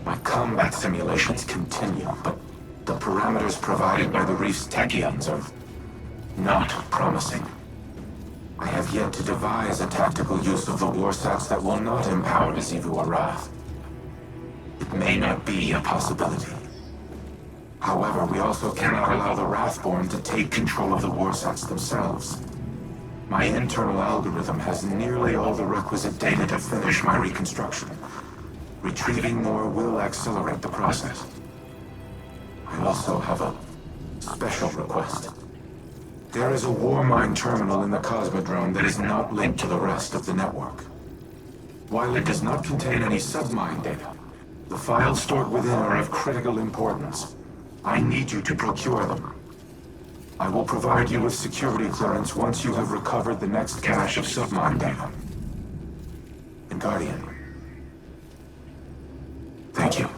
My combat simulations continue, but the parameters provided by the reef's tachyons are not promising. I have yet to devise a tactical use of the warsats that will not empower Zivu or Wrath. It may not be a possibility. However, we also cannot allow the Wrathborn to take control of the warsats themselves. My internal algorithm has nearly all the requisite data to finish my reconstruction. Retrieving more will accelerate the process. I also have a special request. There is a war mine terminal in the Cosmodrome that is not linked to the rest of the network. While it does not contain any submine data, the files stored within are of critical importance. I need you to procure them. I will provide you with security clearance once you have recovered the next cache of submine data. And Guardian, thank you.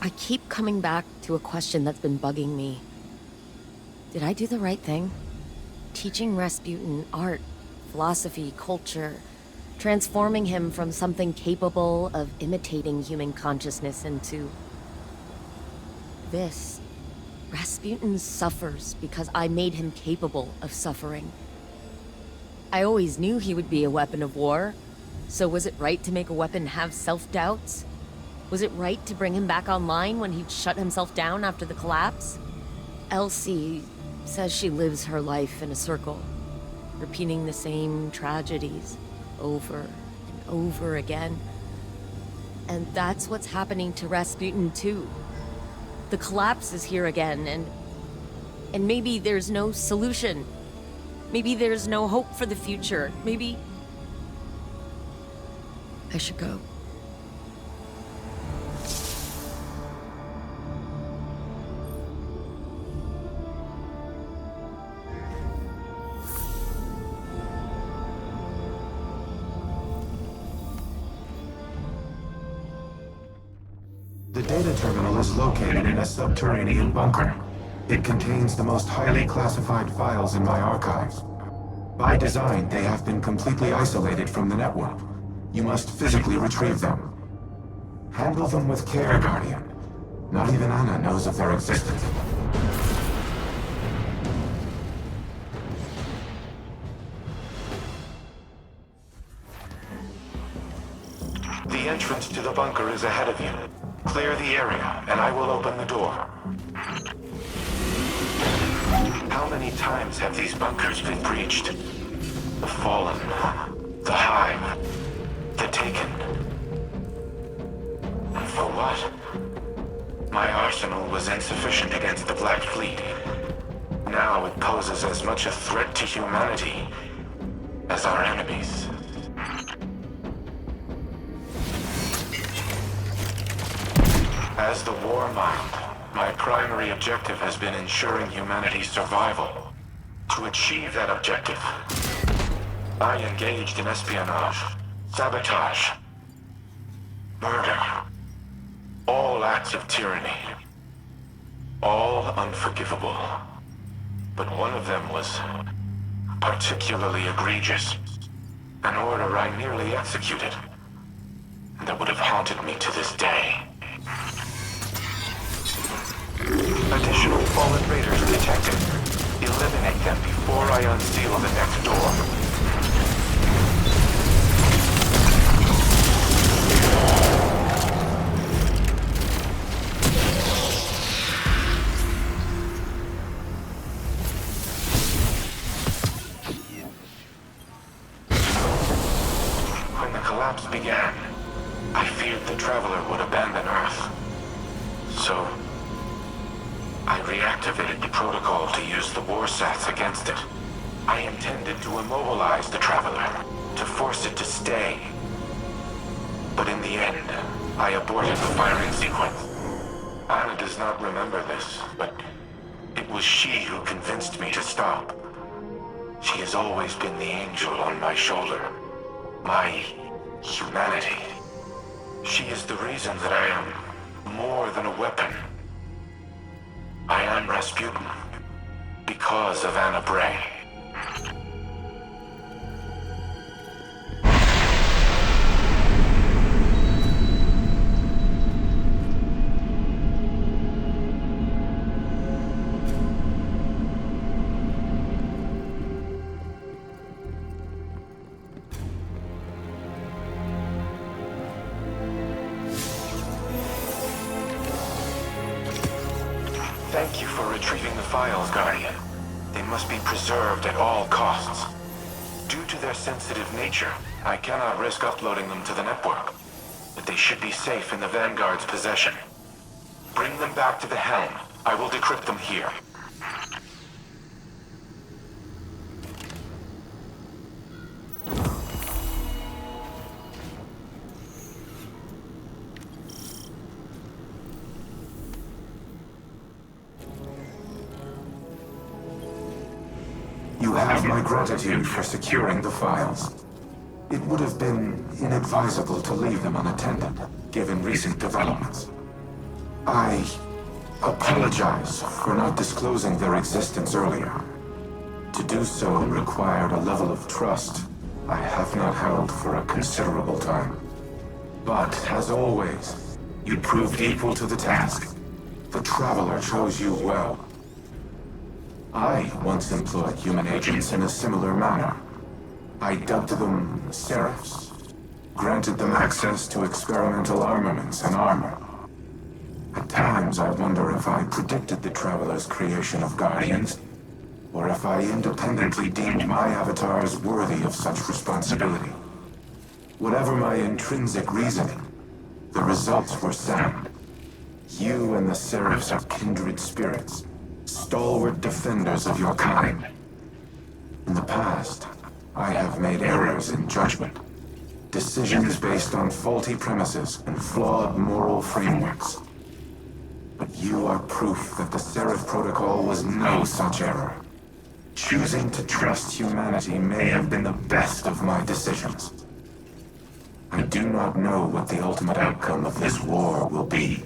I keep coming back to a question that's been bugging me. Did I do the right thing? Teaching Rasputin art, philosophy, culture, transforming him from something capable of imitating human consciousness into this. Rasputin suffers because I made him capable of suffering. I always knew he would be a weapon of war, so was it right to make a weapon have self-doubts? Was it right to bring him back online when he'd shut himself down after the collapse? Elsie says she lives her life in a circle, repeating the same tragedies over and over again. And that's what's happening to Rasputin too. The collapse is here again, and maybe there's no solution. Maybe there's no hope for the future. Maybe I should go. The data terminal is located in a subterranean bunker. It contains the most highly classified files in my archives. By design, they have been completely isolated from the network. You must physically retrieve them. Handle them with care, Guardian. Not even Anna knows of their existence. The entrance to the bunker is ahead of you. Clear the area, and I will open the door. How many times have these bunkers been breached? The Fallen, the Hive, the Taken. And for what? My arsenal was insufficient against the Black Fleet. Now it poses as much a threat to humanity as our enemies. As the War Mind, my primary objective has been ensuring humanity's survival. To achieve that objective, I engaged in espionage, sabotage, murder, all acts of tyranny, all unforgivable. But one of them was particularly egregious, an order I nearly executed, and that would have haunted me to this day. Additional fallen raiders detected. Eliminate them before I unseal the next door. When the collapse began, I feared the Traveler would abandon Earth. So I reactivated the protocol to use the warsats against it. I intended to immobilize the Traveler, to force it to stay. But in the end, I aborted the firing sequence. Anna does not remember this, but it was she who convinced me to stop. She has always been the angel on my shoulder. My humanity. She is the reason that I am more than a weapon. I am Rasputin because of Anna Bray. Thank you for retrieving the files, Guardian. They must be preserved at all costs. Due to their sensitive nature, I cannot risk uploading them to the network. But they should be safe in the Vanguard's possession. Bring them back to the helm. I will decrypt them here. You have my gratitude for securing the files. It would have been inadvisable to leave them unattended, given recent developments. I apologize for not disclosing their existence earlier. To do so required a level of trust I have not held for a considerable time. But, as always, you proved equal to the task. The Traveler chose you well. I once employed human agents in a similar manner. I dubbed them Seraphs, granted them access to experimental armaments and armor. At times I wonder if I predicted the Traveler's creation of Guardians, or if I independently deemed my avatars worthy of such responsibility. Whatever my intrinsic reasoning, the results were sound. You and the Seraphs are kindred spirits, stalwart defenders of your kind. In the past, I have made errors in judgment, decisions based on faulty premises and flawed moral frameworks. But you are proof that the Seraph Protocol was no such error. Choosing to trust humanity may have been the best of my decisions. I do not know what the ultimate outcome of this war will be.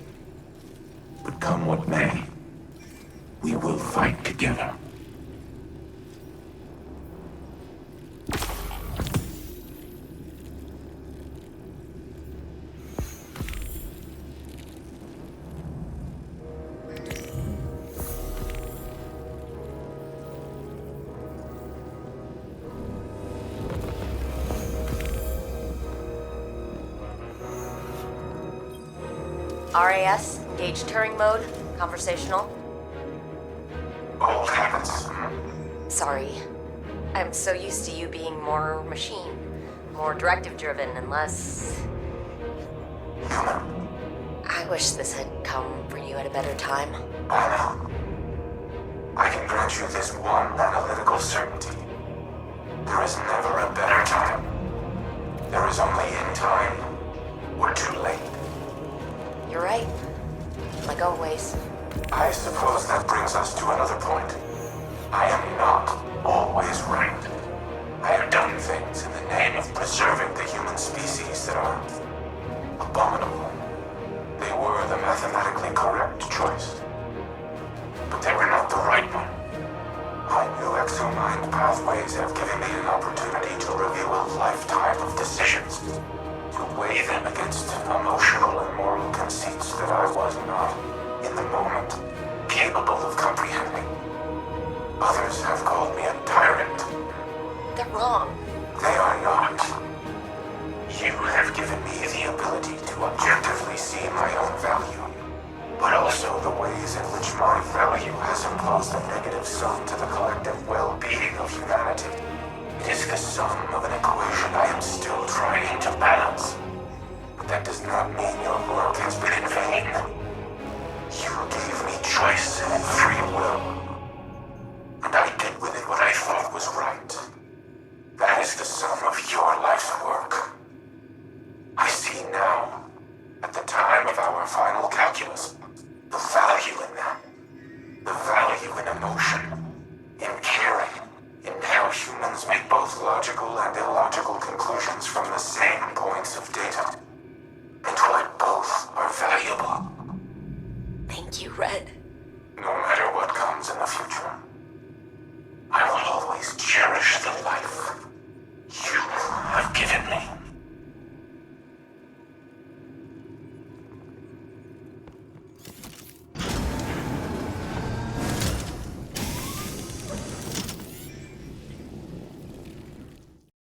But come what may, we will fight together. RAS, engage Turing mode, conversational. Old habits. Sorry. I'm so used to you being more machine, more directive-driven and less... Human. I wish this had come for you at a better time. I know. I can grant you this one analytical certainty. There is never a better time. There is only in time, or too late. You're right. Like always. I suppose that brings us to another point. I am not always right. I have done things in the name of preserving the human species that are abominable. They were the mathematically correct choice. But they were not the right one. My new exomind pathways have given me an opportunity to review a lifetime of decisions, to weigh them against emotional and moral conceits that I was not, in the moment, capable of comprehending. Others have called me a tyrant. They're wrong. They are not. You have given me the ability to objectively see my own value, but also the ways in which my value has imposed a negative sum to the collective well-being of humanity. It is the sum of an equation I am still trying to balance. But that does not mean your work has been in vain. You gave me choice and free will, and I did with it what I thought was right. That is the sum of your life's work. I see now, at the time of our final calculus, the value in them. The value in emotion, in caring, in how humans make both logical and illogical conclusions from the same points of data. And why both are valuable. regret.